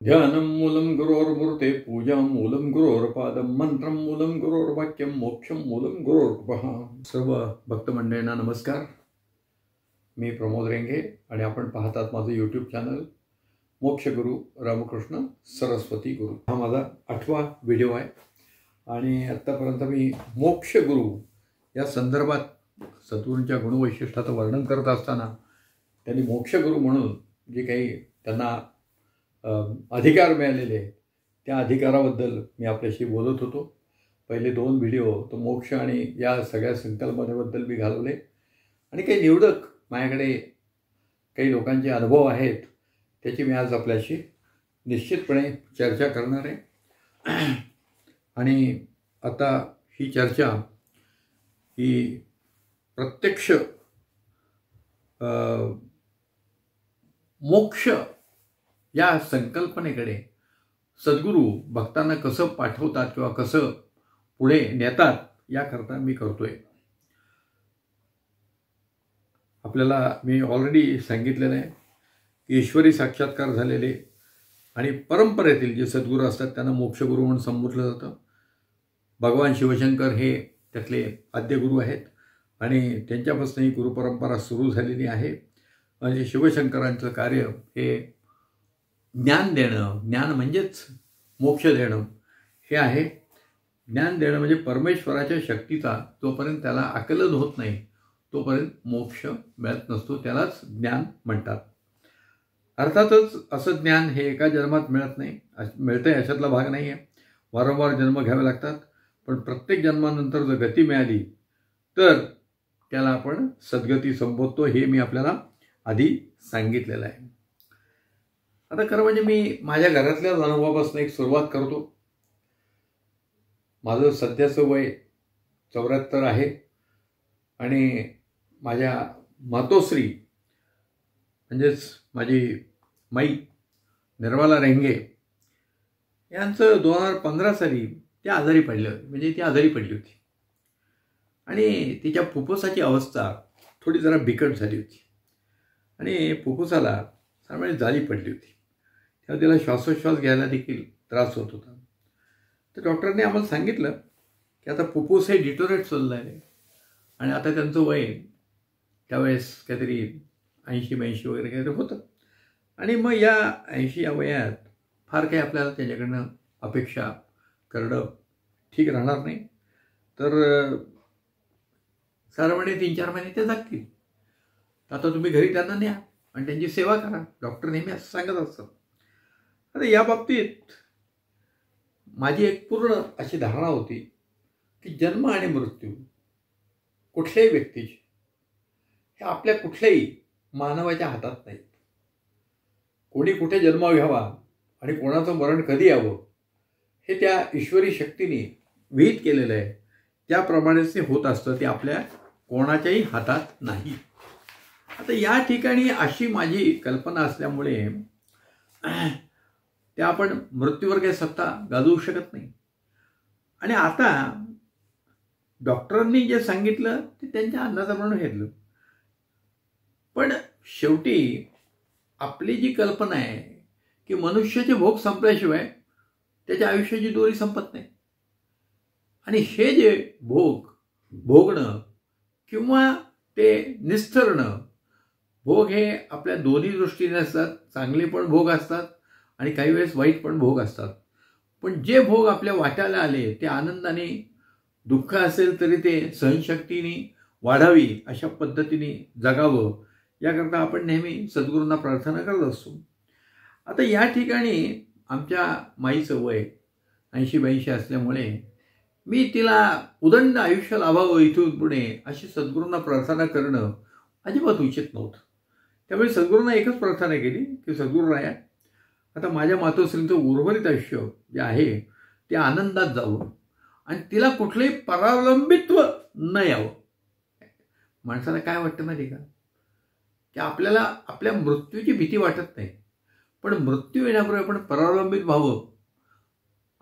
ध्यानं मूलं गुरोर्मूर्ते पूजां मूलं गुरोर्पादं मंत्रं मूलं गुरोर्वाक्यं मोक्षं मूलं गुरोर्पः. सर्व भक्त मंडळींना नमस्कार. मी प्रमोद रेंगे आणि आपण पाहतात माझं यूट्यूब चॅनल मोक्ष गुरु रामकृष्ण सरस्वती गुरु. हा माझा 8वा व्हिडिओ आहे आणि आत्तापर्यंत मी मोक्ष गुरु या संदर्भात सद्गुरूंच्या गुणवैशिष्ट्याचं वर्णन करत असताना त्यांनी मोक्ष गुरु म्हणून जे काही त्यांना अधिकार मिळालेले आहेत त्या अधिकाराबद्दल मी आपल्याशी बोलत होतो. पहिले 2 व्हिडिओ तो मोक्ष आणि या सगळ्या संकल्पनेबद्दल मी घालवले आणि काही निवडक माझ्याकडे काही लोकांचे अनुभव आहेत त्याची मी आज आपल्याशी निश्चितपणे चर्चा करणार आहे. आणि आता ही चर्चा ही प्रत्यक्ष मोक्ष या संकल्पनेकडे सद्गुरू भक्तांना कसं पाठवतात किंवा कसं पुढे नेतात याकरता मी करतोय. आपल्याला मी ऑलरेडी सांगितलेलं आहे की ईश्वरी साक्षात्कार झालेले आणि परंपरेतील जे सद्गुरू असतात त्यांना मोक्षगुरू म्हणून संबोधलं जातं. भगवान शिवशंकर हे त्यातले आद्य गुरु आहेत आणि त्यांच्यापासून ही गुरुपरंपरा सुरू झालेली आहे. म्हणजे शिवशंकरांचं कार्य हे ज्ञान देणं, ज्ञान म्हणजेच मोक्ष देणं हे आहे. ज्ञान देणं म्हणजे परमेश्वराच्या शक्तीचा जोपर्यंत त्याला आकलन होत नाही तोपर्यंत मोक्ष मिळत नसतो, त्यालाच ज्ञान म्हणतात. अर्थातच असं ज्ञान हे एका जन्मात मिळत नाही, मिळतंय अशातला भाग नाही आहे. वारंवार जन्म घ्यावे लागतात. पण प्रत्येक जन्मानंतर जर गती मिळाली तर त्याला आपण सद्गती संबोधतो, हे मी आपल्याला आधी सांगितलेलं आहे. आता खरं म्हणजे मी माझ्या घरातल्याच अनुभवापासून एक सुरुवात करतो. माझं सध्याचं वय 74 आहे आणि माझ्या मातोश्री म्हणजेच माझी माई निर्मला रेंगे यांचं 2015 साली त्या आजारी पडलं, म्हणजे ती आजारी पडली होती आणि तिच्या फुफ्फुसाची अवस्था थोडी जरा बिकट झाली होती आणि फुफ्फुसाला सामान्य जाळी पडली होती. तेव्हा तिला श्वासोच्छ्वास घ्यायला देखील त्रास होत होता. तर डॉक्टरने आम्हाला सांगितलं की आता फुफ्फुस हे डिटोरेट चाललं आहे आणि आता त्यांचं वय त्यावेळेस काहीतरी 80-82 वगैरे काहीतरी होतं आणि मग या 80 या वयात फार काही आपल्याला त्याच्याकडनं अपेक्षा करणं ठीक राहणार नाही. तर सारं म्हणे 3-4 महिने ते जगतील, आता तुम्ही घरी त्यांना न्या आणि त्यांची सेवा करा. डॉक्टर नेहमी असं सांगत असतात. आता या बाबतीत माझी एक पूर्ण अशी धारणा होती की जन्म आणि मृत्यू कुठल्याही व्यक्तीचे हे आपल्या कुठल्याही मानवाच्या हातात नाहीत. कोणी कुठे जन्म घ्यावा आणि कोणाचं मरण कधी यावं हे त्या ईश्वरी शक्तीने विहित केलेलं आहे. त्याप्रमाणेच ते होत असतं, ते आपल्या कोणाच्याही हातात नाही. आता या ठिकाणी अशी माझी कल्पना असल्यामुळे त्या आपण मृत्यूवर काही सत्ता गाजवू शकत नाही. आणि आता डॉक्टरांनी जे सांगितलं ते त्यांच्या अंदाजाप्रमाणे घेतलं. पण शेवटी आपली जी कल्पना आहे की मनुष्याचे भोग संपल्याशिवाय त्याच्या आयुष्याची दोरी संपत नाही आणि हे जे भोगणं किंवा ते निस्तरणं भोग हे आपल्या दोन्ही दृष्टीने असतात. चांगले पण भोग असतात आणि काही वेळेस वाईट पण भोग असतात. पण जे भोग आपल्या वाट्याला आले ते आनंदाने, दुःख असेल तरी ते सहनशक्तीने वाढावी अशा पद्धतीने जगावं याकरता आपण नेहमी सद्गुरूंना प्रार्थना करत असतो. आता या ठिकाणी आमच्या माईचं वय 80-82 असल्यामुळे मी तिला उदंड आयुष्य लाभावं इथून पुढे अशी सद्गुरूंना प्रार्थना करणं अजिबात उचित नव्हतं. त्यामुळे सद्गुरूंना एकच प्रार्थना केली की सद्गुरूराया आता माझ्या मातोश्रींचं उर्वरित आयुष्य जे आहे ते आनंदात जावं आणि तिला कुठलंही परावलंबित्व न यावं. माणसाला काय वाटतं माहिती का की आपल्याला आपल्या मृत्यूची भीती वाटत नाही, पण मृत्यू येण्यापूर्वी आपण परावलंबित व्हावं,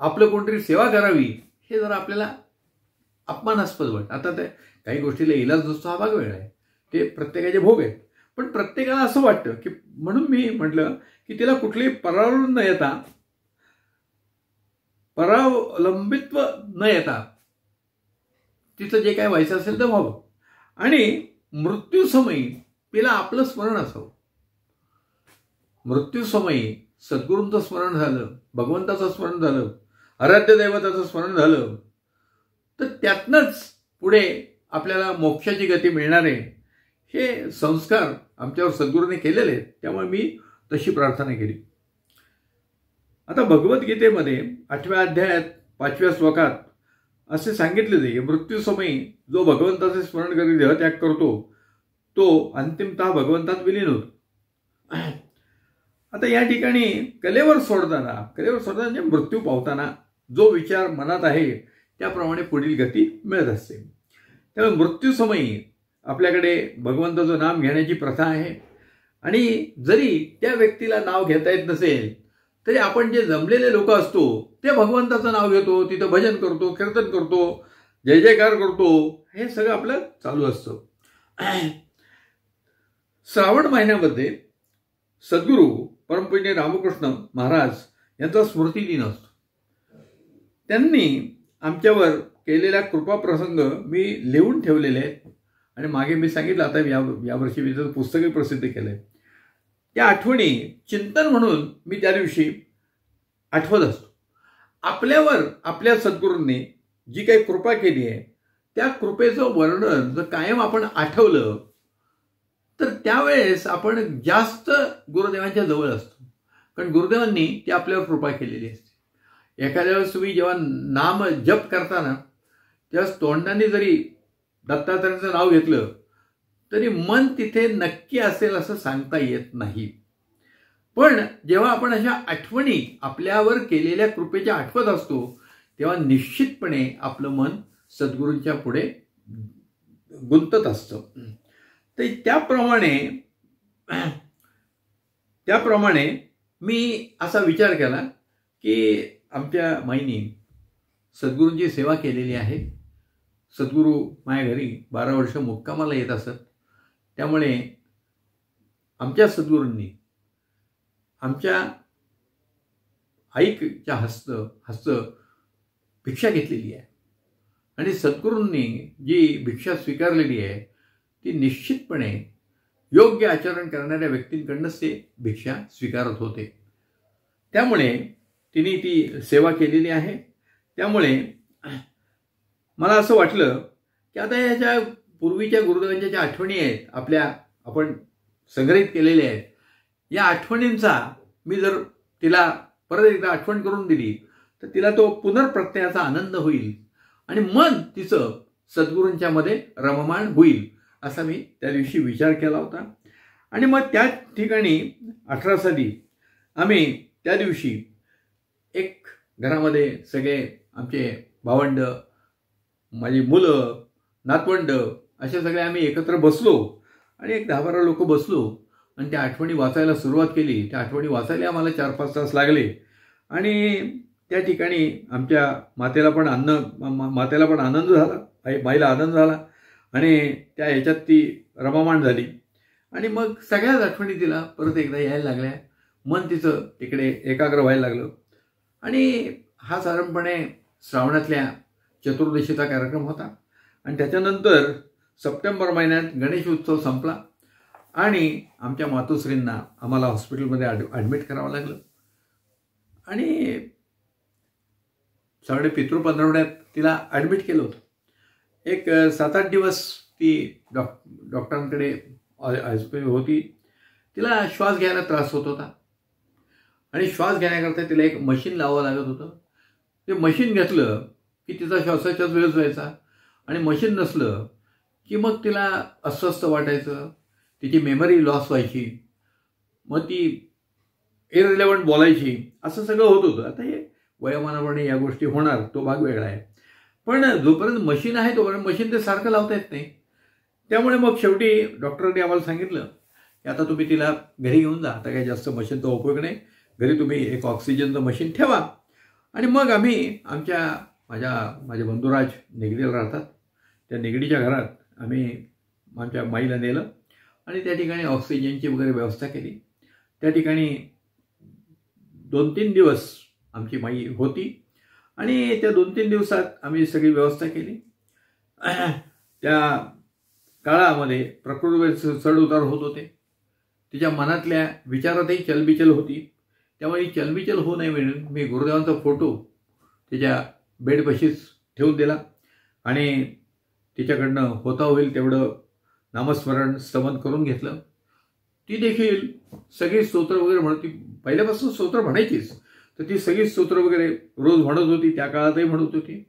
आपलं कोणतरी सेवा करावी हे जरा आपल्याला अपमानास्पद वाटतं. आता ते काही गोष्टीला इलाज नसतो, हा भाग वेगळा आहे, ते प्रत्येकाचे भोग आहेत. पण प्रत्येकाला असं वाटतं की, म्हणून मी म्हटलं की तिला कुठलीही परावलंबन न येता, परावलंबित्व न येता तिचं जे काय व्हायचं असेल तर व्हावं, आणि मृत्यूसमयी तिला आपलं स्मरण असावं. मृत्यूसमयी सद्गुरूंचं स्मरण झालं, भगवंताचं स्मरण झालं, आराध्य दैवताचं स्मरण झालं, तर त्यातनंच पुढे आपल्याला मोक्षाची गती मिळणार आहे. हे संस्कार आमच्यावर सद्गुरूंनी केलेले आहेत. त्यामुळे मी तशी प्रार्थना केली. आता भगवद्गीतेमध्ये 8व्या अध्यायात 5व्या श्लोकात असे सांगितले जाईल, मृत्यूसमयी जो भगवंताचे स्मरण करी देहत्याग करतो तो अंतिमतः भगवंतात विलीन होतो. आता या ठिकाणी कलेवर सोडताना म्हणजे मृत्यू पावताना जो विचार मनात आहे त्याप्रमाणे पुढील गती मिळत असते. त्यामुळे मृत्यूसमयी आपल्याकडे भगवंताचं नाम घेण्याची प्रथा आहे, आणि जरी त्या व्यक्तीला नाव घेता येत नसेल तरी आपण जे जमलेले लोक असतो ते भगवंताचं नाव घेतो, तिथं भजन करतो, कीर्तन करतो, जय जयकार करतो, हे सगळं आपलं चालू असतं. श्रावण महिन्यामध्ये सद्गुरू परमपूज्य रामकृष्ण महाराज यांचा स्मृती दिन असतो. त्यांनी आमच्यावर केलेल्या कृपा प्रसंग मी लिहून ठेवलेले आहेत, आणि मागे मी सांगितलं आता यावर्षी मी त्याचं पुस्तकही प्रसिद्ध केलंय. त्या आठवणी चिंतन म्हणून मी त्या दिवशी आठवत असतो. आपल्यावर आपल्या सद्गुरूंनी जी काही कृपा केली आहे त्या कृपेचं वर्णन जर कायम आपण आठवलं तर त्यावेळेस आपण जास्त गुरुदेवांच्या जवळ असतो, कारण गुरुदेवांनी ती आपल्यावर कृपा केलेली असते. एखाद्या वेळेस तुम्ही जेव्हा नाम जप करताना तेव्हा तोंडाने जरी दत्तात्रयाचं नाव घेतलं तरी मन तिथे नक्की असेल असं सांगता येत नाही. पण जेव्हा आपण अशा आठवणी आपल्यावर केलेल्या कृपेच्या आठवत असतो तेव्हा निश्चितपणे आपलं मन सद्गुरूंच्या पुढे गुंतत असतं. तर त्याप्रमाणे मी असा विचार केला की आमच्या माईनी सद्गुरूंची सेवा केलेली आहे. सद्गुरू माझ्या घरी 12 वर्ष मुक्कामाला येत असत. त्यामुळे आमच्या सद्गुरूंनी आमच्या आईच्या हस्त भिक्षा घेतलेली आहे, आणि सद्गुरूंनी जी भिक्षा स्वीकारलेली आहे ती निश्चितपणे योग्य आचरण करणाऱ्या व्यक्तींकडूनच ते भिक्षा स्वीकारत होते. त्यामुळे तिने ती सेवा केलेली आहे. त्यामुळे मला असं वाटलं की आता याच्या पूर्वीच्या गुरुदेवांच्या ज्या आठवणी आहेत आपण संग्रहित केलेल्या आहेत, या आठवणींचा मी जर तिला परत एकदा आठवण करून दिली तर तिला तो पुनर्प्रत्ययाचा आनंद होईल, आणि मन तिचं सद्गुरूंच्या मध्ये रममाण होईल असा मी त्या दिवशी विचार केला होता. आणि मग त्या ठिकाणी 18 साली आम्ही त्या दिवशी एक घरामध्ये सगळे आमचे भावंड, माझी मुलं, नातवंड असे सगळे आम्ही एकत्र बसलो, आणि एक 10-12 लोक बसलो आणि त्या आठवणी वाचायला सुरुवात केली. त्या आठवणी वाचायला आम्हाला 4-5 तास लागले, आणि त्या ठिकाणी आमच्या मातेला पण आनंद झाला, बाईला आनंद झाला, आणि त्या ह्याच्यात ती रममाण झाली. आणि मग सगळ्याच आठवणी तिला परत एकदा यायला लागल्या, मन तिचं तिकडे एकाग्र व्हायला लागलं. आणि हा साधारणपणे श्रावणातल्या चतुर्दशीचा कार्यक्रम होता, आणि त्याच्यानंतर सप्टेंबर महिन्यात गणेश उत्सव संपला, आणि आमच्या मातोश्रींना आम्हाला हॉस्पिटलमध्ये ॲडमिट करावं लागलं. आणि सगळे पितृपंधरवड्यात तिला ॲडमिट केलं होतं. एक 7-8 दिवस ती डॉक्टरांकडे होती. तिला श्वास घ्यायला त्रास होत होता, आणि श्वास घेण्याकरता तिला एक मशीन लावावं लागत होतं. ते मशीन घेतलं की तिचा श्वासाच्याच वेळच व्हायचा, आणि मशीन नसलं की मग तिला अस्वस्थ वाटायचं, तिची मेमरी लॉस व्हायची, मग ती इररिलेव्हंट बोलायची, असं सगळं होत होतं. आता हे वयोमानाप्रमाणे या गोष्टी होणार, तो भाग वेगळा आहे. पण जोपर्यंत मशीन आहे तोपर्यंत मशीन ते सारखं लावता येत नाही. त्यामुळे मग शेवटी डॉक्टरांनी आम्हाला सांगितलं की आता तुम्ही तिला घरी घेऊन जा, आता काही जास्त मशीनचा उपयोग नाही, घरी तुम्ही एक ऑक्सिजनचं मशीन ठेवा. आणि मग आम्ही माझे बंधुराज निगडीला राहतात, त्या निगडीच्या घरात आम्ही आमच्या माईला नेलं, आणि त्या ठिकाणी ऑक्सिजनची वगैरे व्यवस्था केली. त्या ठिकाणी 2-3 दिवस आमची माई होती आणि त्या 2-3 दिवसात आम्ही सगळी व्यवस्था केली. त्या काळामध्ये प्रकृतीवर चढ उतार होत होते. तिच्या मनातल्या विचारातही चलबिचल होती. त्यामुळे चलबिचल होऊ नये म्हणून मी गुरुदेवांचा फोटो तिच्या बेडपाशीच ठेवून दिला आणि तिच्याकडनं होता होईल तेवढं नामस्मरण स्तवन करून घेतलं. ती देखील सगळी स्तोत्र वगैरे म्हणत, ती पहिल्यापासून स्तोत्र म्हणायचीच, तर ती सगळी स्तोत्र वगैरे रोज म्हणत होती. त्या काळातही म्हणत होती.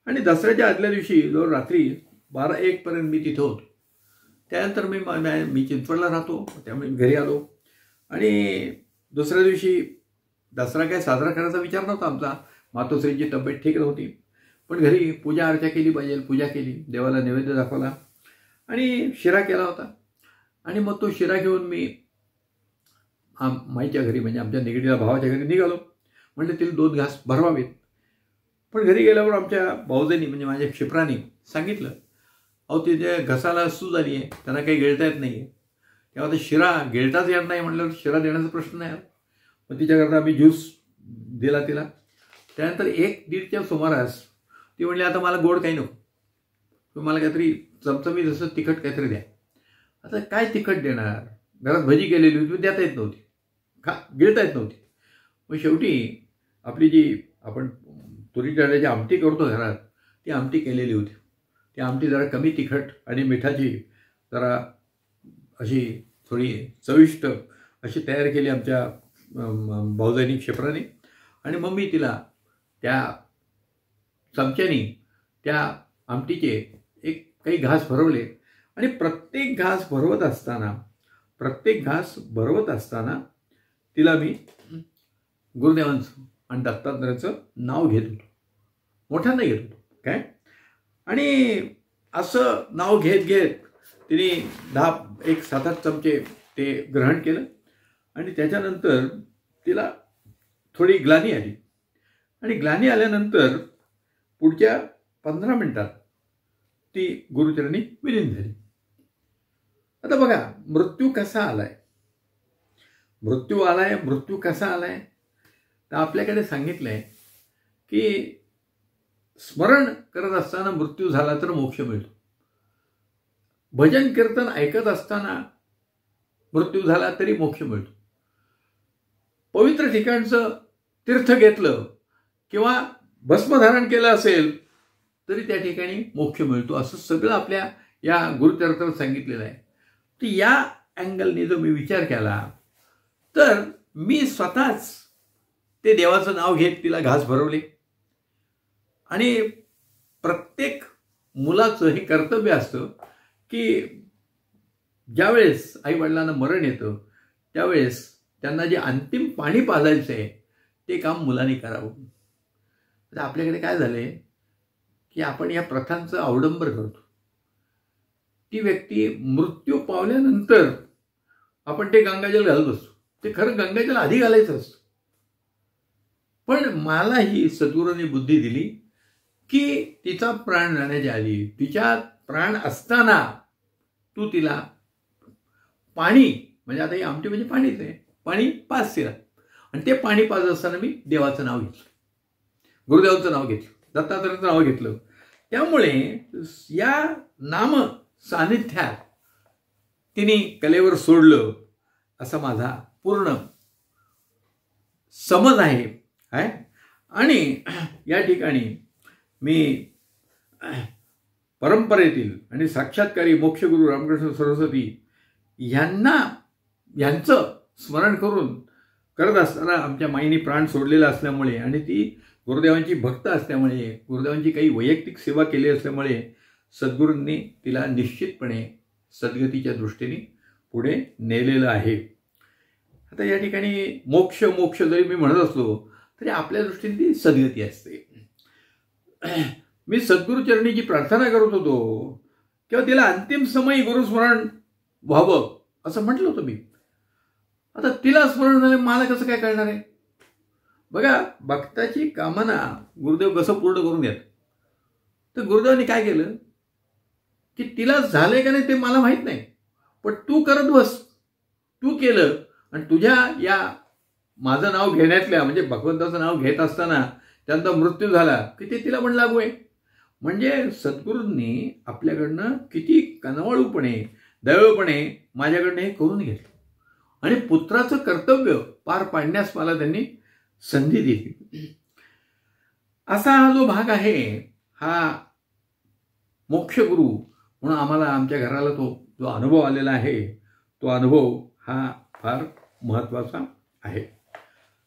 आणि दसऱ्याच्या आदल्या दिवशी जवळ रात्री 12-1 पर्यंत मी तिथं होतो. त्यानंतर मी चिंचवडला राहतो, त्यामुळे घरी आलो आणि दुसऱ्या दिवशी दसरा काय साजरा करायचा विचार नव्हता आमचा. मातोश्रीची तब्येत ठीक नव्हती, पण घरी पूजा अर्चा केली पाहिजे. पूजा केली, देवाला नैवेद्य दाखवला आणि शिरा केला होता. आणि मग तो शिरा घेऊन मी माईच्या घरी म्हणजे आमच्या निगडीला भावाच्या घरी निघालो. म्हणजे तिला 2 घास भरवावेत. पण घरी गेल्यावर आमच्या भाऊजांनी म्हणजे माझ्या क्षिप्राने सांगितलं, अहो तिथे घसाला सूज आली आहे, त्यांना काही गिळता येत नाही आहे. तेव्हा ते शिरा गिळताच येत नाही म्हटल्यावर शिरा देण्याचा प्रश्न नाही आला. मग तिच्याकरता आम्ही ज्यूस दिला तिला. त्यानंतर 1-1:30च्या सुमारास ती म्हणली, आता मला गोड काही नको, तुम्हाला काहीतरी चमचमी जसं तिखट काहीतरी द्या. आता काय तिखट देणार, घरात भजी केलेली होती, देता येत नव्हती, गिळता येत नव्हती. मग शेवटी आपली जी आपण तुरीच्या डाळीची आमटी करतो घरात, ती आमटी केलेली होती. ती आमटी जरा कमी तिखट आणि मिठाची जरा अशी थोडी चविष्ट अशी तयार केली आमच्या भाऊजाईनी क्षिप्राने. आणि मग मी तिला त्या चमच्यानी त्या आमटीचे काही घास भरवले. आणि प्रत्येक घास भरवत असताना तिला मी गुरुदेवांचं आणि दत्तात्रयाचं नाव घेत होतो, मोठ्यांदा घेत होतो काय. आणि असं नाव घेत तिने 7-8 चमचे ते ग्रहण केलं. आणि त्याच्यानंतर तिला थोडी ग्लानी आली. आणि ग्लानी आल्यानंतर पुढच्या 15 मिनिटात ती गुरुचरणी विलीन झाली. आता बघा मृत्यू कसा आलाय, मृत्यू कसा आलाय. तर आपल्याकडे सांगितलंय की स्मरण करत असताना मृत्यू झाला तर मोक्ष मिळतो. भजन कीर्तन ऐकत असताना मृत्यू झाला तरी मोक्ष मिळतो. पवित्र ठिकाणचं तीर्थ घेतलं किंवा भस्मधारण केलं असेल तरी त्या ठिकाणी मोक्ष मिळतो, असं सगळं आपल्या या गुरुचरित्रात सांगितलेलं आहे. तर या अँगलने जर मी विचार केला तर मी स्वतःच ते देवाचं नाव घेत तिला घास भरवले. आणि प्रत्येक मुलाचं हे कर्तव्य असतं की ज्यावेळेस आईवडिलांना मरण येतं त्यावेळेस त्यांना जे अंतिम पाणी पाजायचं आहे ते काम मुलांनी करावं. तर आपल्याकडे काय झालंय की आपण या प्रथांचं अवडंबर करतो. ती व्यक्ती मृत्यू पावल्यानंतर आपण ते गंगाजल घालत असतो. ते खरं गंगाजल आधी घालायचं असतं. पण मला ही सद्गुरूंनी बुद्धी दिली की तिचा प्राण जाण्याच्या आधी, तिच्या प्राण असताना तू तिला पाणी, म्हणजे आता ही आमटी म्हणजे पाणीच आहे, पाणी पाज तिला. आणि ते पाणी पाजत असताना मी देवाचं नाव घेतलं, गुरुदेवाचं नाव घेतलं, दत्तात्रयाचं नाव घेतलं. त्यामुळे या नाम सानिध्यात तिने कलेवर सोडलं असा माझा पूर्ण समज आहे. आणि या ठिकाणी मी परंपरेतील आणि साक्षात्कारी मोक्षगुरु रामकृष्ण सरस्वती यांचं स्मरण करत असताना आमच्या माईने प्राण सोडलेला असल्यामुळे आणि ती गुरुदेवांची भक्त असल्यामुळे, गुरुदेवांची काही वैयक्तिक सेवा केली असल्यामुळे सद्गुरूंनी तिला निश्चितपणे सद्गतीच्या दृष्टीने पुढे नेलेलं आहे. आता या ठिकाणी मोक्ष जरी मी म्हणत असलो तरी आपल्या दृष्टीने ती सद्गती असते. मी सद्गुरुचरणीची प्रार्थना करत होतो किंवा तिला अंतिम समयी गुरुस्मरण व्हावं असं म्हटलं होतं मी. आता तिला स्मरण झालं, मला कसं काय कळणार आहे. बघा, भक्ताची कामना गुरुदेव कसं पूर्ण करून घेत. तर गुरुदेवांनी काय केलं की तिला झालंय का नाही ते मला माहीत नाही, पण तू करत बस, तू केलं आणि तुझ्या या माझं नाव घेण्यातल्या म्हणजे भगवंताचं नाव घेत असताना त्यांचा मृत्यू झाला की ते तिला पण लागू आहे. म्हणजे सद्गुरूंनी आपल्याकडनं किती कनवाळूपणे दैवपणे माझ्याकडनं हे करून घेतलं आणि पुत्राचं कर्तव्य पार पाडण्यास मला त्यांनी संधी दिली. असा हा जो भाग आहे हा मोक्षगुरू म्हणून आम्हाला आमच्या घराला तो जो अनुभव आलेला आहे तो अनुभव हा फार महत्त्वाचा आहे.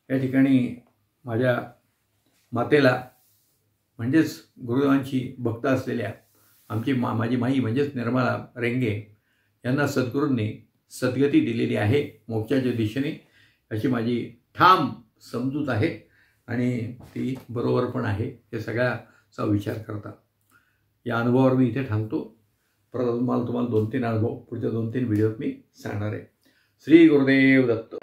या ठिकाणी माझ्या मातेला म्हणजेच गुरुदेवांची भक्त असलेल्या माझी माई म्हणजेच निर्मला रेंगे यांना सद्गुरूंनी सद्गती दिलेली आहे मोक्षाच्या दिशेने, अशी माझी ठाम समजूत आहे आणि ती बरोबर पण आहे. हे सगळ्याचा विचार करता या अनुभवावर मी इथे थांबतो. परत तुम्हाला 2-3 अनुभव पुढच्या 2-3 व्हिडिओत मी सांगणार आहे. श्री गुरुदेव दत्त.